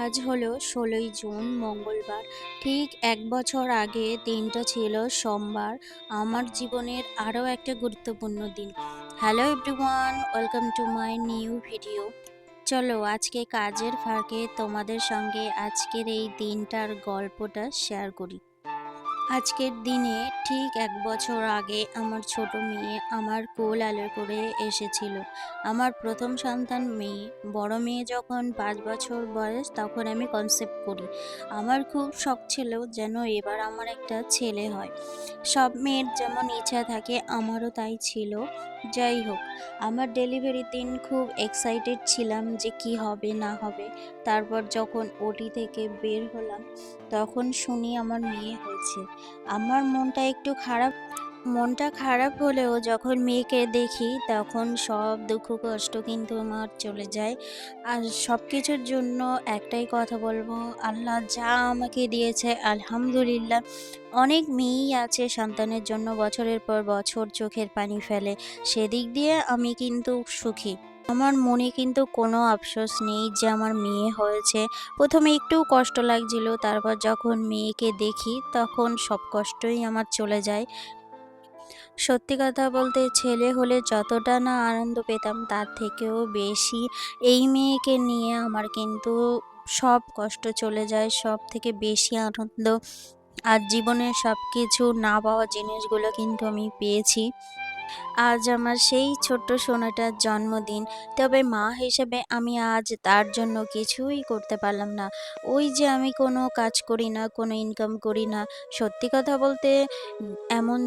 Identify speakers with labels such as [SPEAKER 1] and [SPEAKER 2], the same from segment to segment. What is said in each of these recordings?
[SPEAKER 1] আজ হলো ১৬ই জুন মঙ্গলবার। ঠিক ১ বছর আগে দিনটা ছিল সোমবার। আমার জীবনের আরও একটা গুরুত্বপূর্ণ দিন। Hello everyone, welcome to my new video. চলো আজকে কাজের ফাঁকে তোমাদের সঙ্গে আজকের এই দিনটার গল্পটা শেয়ার করি। আজকের দিনে ঠিক ১ বছর আগে আমার ছোট মেয়ে আমার কোল আলো করে এসেছিল। আমার ১ম সন্তান মেয়ে। বড় মেয়ে যখন ৫ বছর বয়স তখন আমি কনসেপ্ট করি। আমার খুব শখ ছিল যেন এবার আমার একটা ছেলে হয়। সব মেয়ের যেমন ইচ্ছা থাকে আমারও তাই ছিল। যাই হোক, আমার ডেলিভারির দিন খুব এক্সাইটেড ছিলাম যে কি হবে না হবে। তারপর যখন ওটি থেকে বের হলাম তখন শুনি আমার মেয়ে হয়েছে। আমার মনটা খারাপ হলেও যখন মেয়েকে দেখি তখন সব দুঃখ কষ্ট কিন্তু আমার চলে যায়। আর সবকিছুর জন্য একটাই কথা বলবো, আল্লাহ যা আমাকে দিয়েছে আলহামদুলিল্লাহ। অনেক মেয়েই আছে সন্তানের জন্য বছরের পর বছর চোখের পানি ফেলে, সেদিক দিয়ে আমি কিন্তু সুখী। আমার মনে কিন্তু কোনো আফসোস নেই যে আমার মেয়ে হয়েছে। প্রথমে একটু কষ্ট লাগছিল, তারপর যখন মেয়েকে দেখি তখন সব কষ্টই আমার চলে যায়। সত্যি কথা বলতে ছেলে হলে যতটা না আনন্দ পেতাম তার থেকেও বেশি এই মেয়েকে নিয়ে আমার কিন্তু সব কষ্ট চলে যায়। সব থেকে বেশি আনন্দ আর জীবনের সবকিছু না পাওয়া জিনিসগুলো কিন্তু আমি পেয়েছি। আজ আমার সেই ছোট্ট সোনাটার জন্মদিন। তবে মা হিসেবে আমি আজ তার জন্য কিছুই করতে পারলাম না। ওই যে আমি কোনো কাজ করি না, কোনো ইনকাম করি না। সত্যি কথা বলতে এমন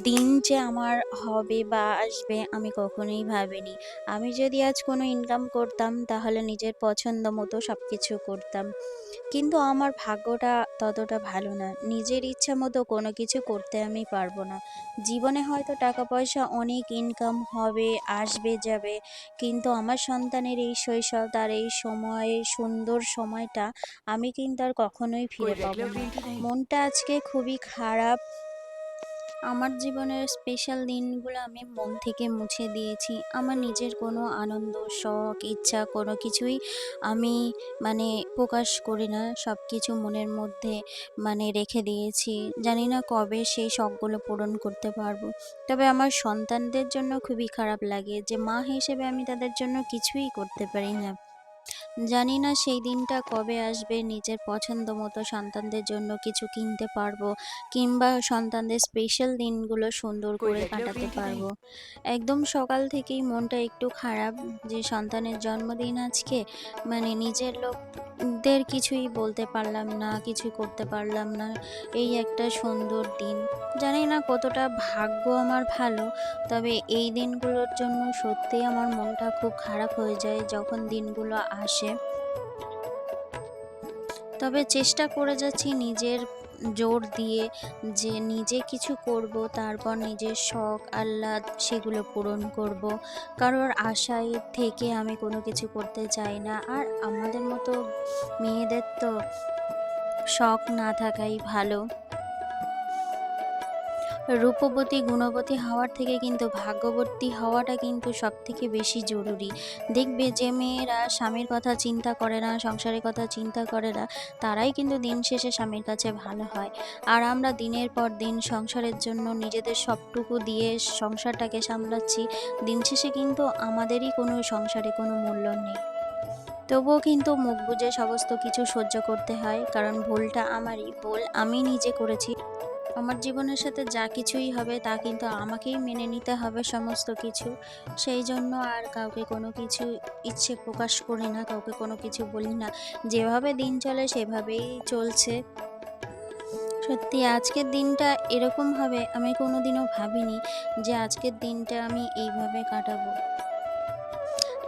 [SPEAKER 1] দিন যে আমার হবে বা আসবে আমি কখনোই ভাবিনি। আমি যদি আজ কোনো ইনকাম করতাম তাহলে নিজের পছন্দ মতো সবকিছু করতাম। কিন্তু আমার ভাগ্যটা ততটা ভালো না। নিজের ইচ্ছা মতো কোনো কিছু করতে আমি পারবো না। জীবনে হয়তো টাকা পয়সা অনেক ইনকাম হবে, আসবে যাবে। কিন্তু আমার সন্তানের এই শৈশব তার এই সময়ে সুন্দর সময়টা আমি কিন্তু আর কখনোই
[SPEAKER 2] कोई
[SPEAKER 1] ফিরে পাবো
[SPEAKER 2] रेगुलर
[SPEAKER 1] না।
[SPEAKER 2] पेंटर नहीं।
[SPEAKER 1] মনটা আজকে খুবই খারাপ। আমার জীবনের স্পেশাল দিনগুলো আমি মন থেকে মুছে দিয়েছি। আমার নিজের কোনো আনন্দ, শখ, ইচ্ছা কোনো কিছুই আমি মানে প্রকাশ করি না। সবকিছু মনের মধ্যে রেখে দিয়েছি। জানি না কবে সেই শখগুলো পূরণ করতে পারবো। তবে আমার সন্তানদের জন্য খুবই খারাপ লাগে যে মা হিসেবে আমি তাদের জন্য কিছুই করতে পারি না। জানি না সেই দিনটা কবে আসবে নিজের পছন্দ মতো সন্তানদের জন্য কিছু কিনতে পারবো কিংবা সন্তানদের স্পেশাল দিনগুলো সুন্দর
[SPEAKER 2] कोई
[SPEAKER 1] করে
[SPEAKER 2] रेगुलर
[SPEAKER 1] কাটাতে
[SPEAKER 2] पेंटर नहीं।
[SPEAKER 1] পারবো। একদম সকাল থেকেই মনটা একটু খারাপ যে সন্তানের জন্মদিন আজকে, নিজের লোকদের কিছুই বলতে পারলাম না, কিছু করতে পারলাম না। এই একটা সুন্দর দিন। জানি না কতটা ভাগ্য আমার ভালো, তবে এই দিনগুলোর জন্য সত্যিই আমার মনটা খুব খারাপ হয়ে যায় যখন দিনগুলো আসে। তবে চেষ্টা করে যাচ্ছি নিজের জোর দিয়ে যে নিজে কিছু করব, তারপর নিজের শখ আহ্লাদ সেগুলো পূরণ করব। কারোর আশায় থেকে আমি কোনো কিছু করতে চাই না। আর আমাদের মতো মেয়েদের তো শখ না থাকাই ভালো। রূপবতী, গুণবতী হওয়ার থেকে কিন্তু ভাগ্যবতী হওয়াটা কিন্তু সবথেকে বেশি জরুরি। দেখবে যে মেয়েরা স্বামীর কথা চিন্তা করে না, সংসারের কথা চিন্তা করে না, তারাই কিন্তু দিন শেষে স্বামীর কাছে ভালো হয়। আর আমরা দিনের পর দিন সংসারের জন্য নিজেদের সবটুকু দিয়ে সংসারটাকে সামলাচ্ছি। দিন শেষে কিন্তু আমাদেরই কোনো সংসারে কোনো মূল্য নেই। তবুও কিন্তু মুখ বুজে সমস্ত কিছু সহ্য করতে হয়, কারণ ভুলটা আমারই, ভুল আমি নিজে করেছি। আমার জীবনের সাথে যা কিছুই হবে তা কিন্তু আমাকেই মেনে নিতে হবে সমস্ত কিছু। সেই জন্য আর কাউকে কোনো কিছু ইচ্ছে প্রকাশ করি না, কাউকে কোনো কিছু বলি না। যেভাবে দিন চলে সেভাবেই চলছে। সত্যি আজকের দিনটা এরকম হবে আমি কোনোদিনও ভাবিনি যে আজকের দিনটা আমি এইভাবে কাটাবো।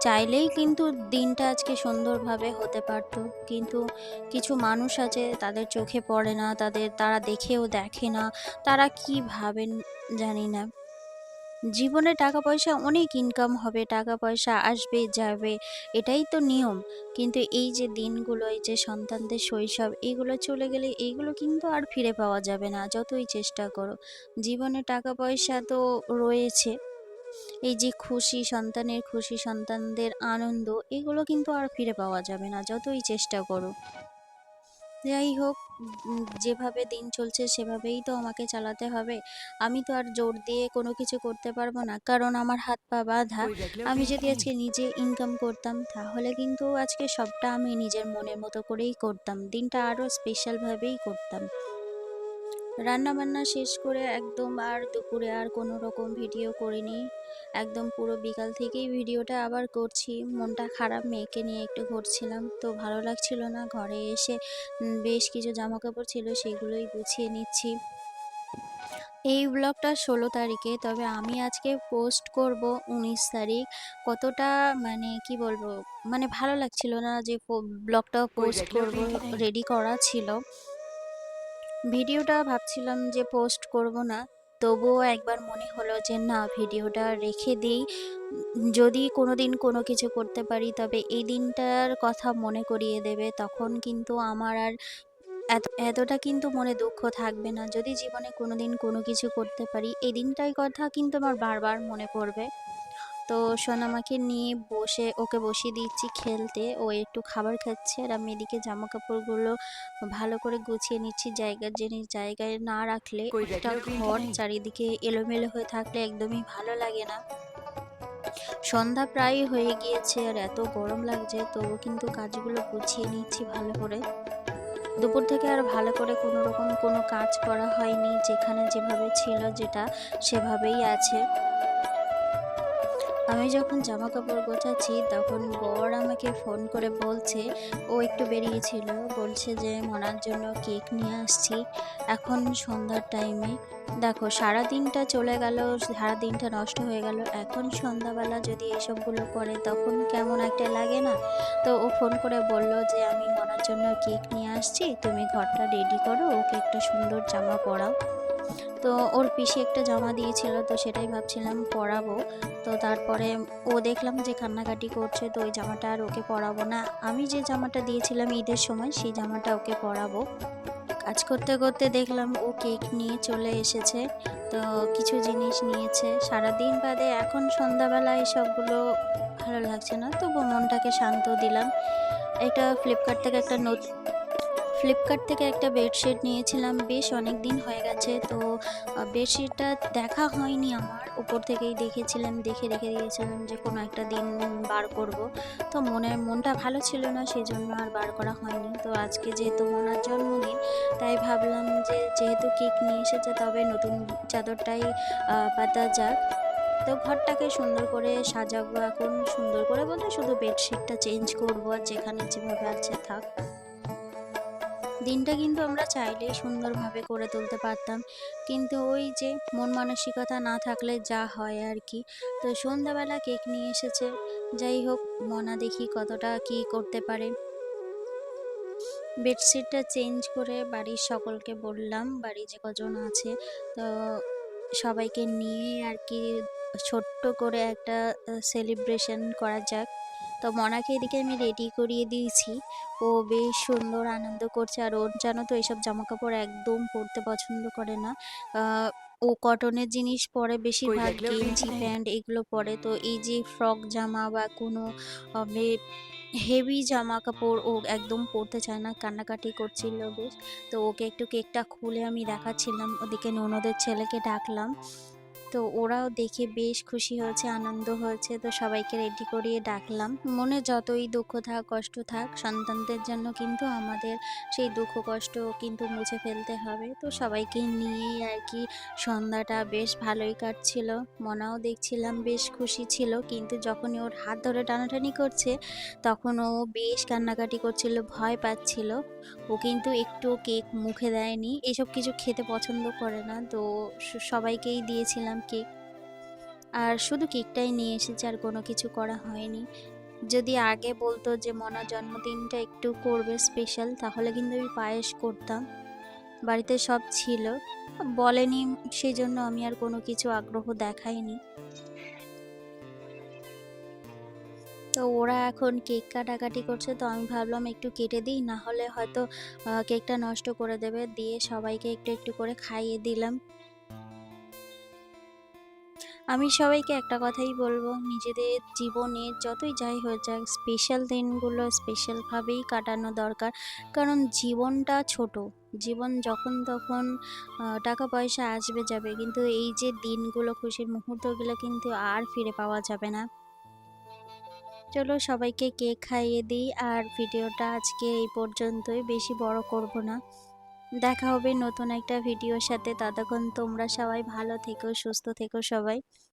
[SPEAKER 1] চাইলেই কিন্তু দিনটা আজকে সুন্দরভাবে হতে পারত। কিন্তু কিছু মানুষ আছে তাদের চোখে পড়ে না, তারা দেখেও দেখে না। তারা কি ভাবেন জানি না। জীবনে টাকা পয়সা অনেক ইনকাম হবে, টাকা পয়সা আসবে যাবে, এটাই তো নিয়ম। কিন্তু এই যে দিনগুলো, এই যে সন্তানদের শৈশব, এগুলো চলে গেলে এইগুলো কিন্তু আর ফিরে পাওয়া যাবে না যতই চেষ্টা করো। জীবনে টাকা পয়সা তো রয়েছে, এই যে খুশি সন্তানের খুশি, সন্তানদের আনন্দ, এগুলো কিন্তু আর ফিরে পাওয়া যাবে না যতই চেষ্টা করুক। যাই হোক, যেভাবে দিন চলছে সেভাবেই তো আমাকে চালাতে হবে। আমি তো আর জোর দিয়ে কোনো কিছু করতে পারবো না। কারণ আমার হাত পা বাঁধা।
[SPEAKER 2] कोई रख लो
[SPEAKER 1] আমি
[SPEAKER 2] कहीं
[SPEAKER 1] যদি
[SPEAKER 2] कहीं।
[SPEAKER 1] আজকে নিজে ইনকাম করতাম তাহলে কিন্তু আজকে সবটা আমি নিজের মনের মতো করেই করতাম। দিনটা আরো স্পেশাল ভাবেই করতাম। রান্নাবান্না শেষ করে একদম আর দুপুরে আর কোনো রকম ভিডিও করিনি। একদম পুরো বিকাল থেকেই ভিডিওটা আবার করছি। মনটা খারাপ, মেয়েকে নিয়ে একটু ঘুরছিলাম। তো ভালো লাগছিল না। ঘরে এসে বেশ কিছু জামাকাপড় ছিল সেগুলোই গুছিয়ে নিচ্ছি। এই ব্লগটা 16 তারিখে, তবে আমি আজকে পোস্ট করব 19 তারিখ। কতটা মানে কি বলবো, মানে ভালো লাগছিল না যে ব্লগটা
[SPEAKER 2] कोई
[SPEAKER 1] পোস্ট
[SPEAKER 2] रख लो
[SPEAKER 1] করব,
[SPEAKER 2] कहीं की नहीं।
[SPEAKER 1] রেডি করা ছিল। ভিডিওটা ভাবছিলাম যে পোস্ট করব না, তবুও একবার মনে হলো যে না, ভিডিওটা রেখে দিই। যদি কোনোদিন কোনো কিছু করতে পারি তবে এই দিনটার কথা মনে করিয়ে দেবে, তখন কিন্তু আমার আর এতটা কিন্তু মনে দুঃখ থাকবে না। যদি জীবনে কোনোদিন কোনো কিছু করতে পারি, এই দিনটার কথা কিন্তু আমার বারবার মনে পড়বে। তো সোনামাকে নিয়ে বসে ওকে বসিয়ে দিচ্ছি খেলতে। ও একটু খাবার খাচ্ছে আর আমি এদিকে জামাকাপড়গুলো ভালো করে গুছিয়ে নিচ্ছি। জায়গার জিনিস জায়গায় না রাখলে,
[SPEAKER 2] कोई रख
[SPEAKER 1] একটা
[SPEAKER 2] लो कहीं की
[SPEAKER 1] ঘর
[SPEAKER 2] नहीं।
[SPEAKER 1] চারিদিকে এলোমেলো হয়ে থাকলে একদমই ভালো লাগে না। সন্ধ্যা প্রায় হয়ে গিয়েছে আর এত গরম লাগছে, তবু কিন্তু কাজগুলো গুছিয়ে নিচ্ছি ভালো করে। দুপুর থেকে আর ভালো করে কোনো রকম কোনো কাজ করা হয়নি। যেখানে যেভাবে ছিল যেটা সেভাবেই আছে। আমি যখন জামাকাপড় গোছাচ্ছি তখন বর আমাকে ফোন করে বলছে, ও একটু বেরিয়েছিল, বলছে যে মনার জন্য কেক নিয়ে আসছি এখন সন্ধ্যার টাইমে। দেখো, সারা দিনটা চলে গেল, সারা দিনটা নষ্ট হয়ে গেল, এখন সন্ধ্যাবেলা যদি এসবগুলো করে তখন কেমন একটা লাগে না? তো ও ফোন করে বলল যে আমি মনার জন্য কেক নিয়ে আসছি, তুমি ঘরটা রেডি করো, ওকে একটা সুন্দর জামা পরাও। তো ওর পিসি একটা জামা দিয়েছিল, তো সেটাই ভাবছিলাম পরাবো। তো তারপরে ও দেখলাম যে কান্নাকাটি করছে, তো ওই জামাটা আর ওকে পরাবো না। আমি যে জামাটা দিয়েছিলাম ঈদের সময় সেই জামাটা ওকে পরাবো। কাজ করতে করতে দেখলাম ও কেক নিয়ে চলে এসেছে। তো কিছু জিনিস নিয়েছে। সারাদিন বাদে এখন সন্ধ্যাবেলা এসবগুলো ভালো লাগছে না, তবু মনটাকে শান্ত দিলাম। একটা ফ্লিপকার্ট থেকে একটা বেডশিট নিয়েছিলাম, বেশ অনেক দিন হয়ে গেছে। তো বেডশিটটা দেখা হয়নি আমার, উপর থেকেই দেখেছিলাম, দেখে রেখে দিয়েছিলাম যে কোনো একটা দিন বার করব। তো মনটা ভালো ছিল না, সেজন্য আর বার করা হয়নি। তো আজকে যেহেতু মোনার জন্মদিন, তাই ভাবলাম যে যেহেতু কেক নিয়ে এসেছে তবে নতুন চাদরটাই পাতা যাক। তো ঘরটাকে সুন্দর করে সাজাবো এখন। সুন্দর করে বলতে শুধু বেডশিটটা চেঞ্জ করবো, আর যেখানে যেভাবে আছে থাক। দিনটা কিন্তু আমরা চাইলেই সুন্দরভাবে করে তুলতে পারতাম, কিন্তু ওই যে মন মানসিকতা না থাকলে যা হয় আর কি। তো সন্ধ্যাবেলা কেক নিয়ে এসেছে। যাই হোক, মনা দেখি কতটা কি করতে পারে। বেডশিটটা চেঞ্জ করে বাড়ির সকলকে বললাম, বাড়ি যে কজন আছে, তো সবাইকে নিয়ে আর কি ছোট্ট করে একটা সেলিব্রেশন করা যাক। তো মনাকে এদিকে আমি রেডি করিয়ে দিয়েছি। ও বেশ সুন্দর আনন্দ করছে, আর ওর জানো তো এইসব জামাকাপড় একদম পরতে পছন্দ করে না। আহ, ও কটনের জিনিস পরে,
[SPEAKER 2] कोई
[SPEAKER 1] বেশিরভাগ
[SPEAKER 2] रख लो कहीं की
[SPEAKER 1] গেঞ্জি
[SPEAKER 2] नहीं।
[SPEAKER 1] প্যান্ট এগুলো পরে। তো এই যে ফ্রক জামা বা কোনো হেভি জামা কাপড় ও একদম পরতে চায় না, কান্নাকাটি করছিল বেশ। তো ওকে একটু কেকটা খুলে আমি দেখাচ্ছিলাম, ওদিকে ননদের ছেলেকে ডাকলাম। তো ওরাও দেখে বেশ খুশি হয়েছে, আনন্দ হয়েছে। তো সবাইকে রেডি করিয়ে ডাকলাম। মনে যতই দুঃখ থাক, কষ্ট থাক, সন্তানদের জন্য কিন্তু আমাদের সেই দুঃখ কষ্ট কিন্তু মুছে ফেলতে হবে। তো সবাইকে নিয়েই আর কি সন্ধ্যাটা বেশ ভালোই কাটছিল। মনাও দেখছিলাম বেশ খুশি ছিল, কিন্তু যখনই ওর হাত ধরে টানাটানি করছে তখন ও বেশ কান্নাকাটি করছিল, ভয় পাচ্ছিল। ও কিন্তু একটুও কেক মুখে দেয়নি, এসব কিছু খেতে পছন্দ করে না। তো সবাইকেই দিয়েছিলাম কেক, আর শুধু কেকটাই নিয়ে এসেছি, আর কোনো কিছু করা হয়নি। যদি আগে বলতো যে মনার জন্মদিনটা একটু করবে স্পেশাল, তাহলে কিন্তু আমি পায়েস করতাম। বাড়িতে সব ছিল, বলেনি, সেই জন্য আমি আর কোনো কিছু আগ্রহ দেখাইনি। তো ওরা এখন কেক কাটাকাটি করছে, তো আমি ভাবলাম একটু কেটে দিই, না হলে হয়তো কেকটা নষ্ট করে দেবে। দিয়ে সবাইকে একটু একটু করে খাইয়ে দিলাম। আমি সবাইকে একটা কথাই বলব, নিজেদের জীবনে যতই যাই হয়ে যাক স্পেশাল দিনগুলো স্পেশালভাবেই কাটানো দরকার। কারণ জীবনটা ছোট। জীবন যখন তখন টাকা পয়সা আসবে যাবে। কিন্তু এই যে দিনগুলো, খুশির মুহূর্তগুলো কিন্তু আর ফিরে পাওয়া যাবে না। চলো সবাইকে কেক খাইয়ে দিই, আর ভিডিওটা আজকে এই পর্যন্তই, বেশি বড় করব না। দেখা হবে নতুন একটা ভিডিওর সাথে। ততক্ষণ তোমরা সবাই ভালো থেকো, সুস্থ থেকো সবাই।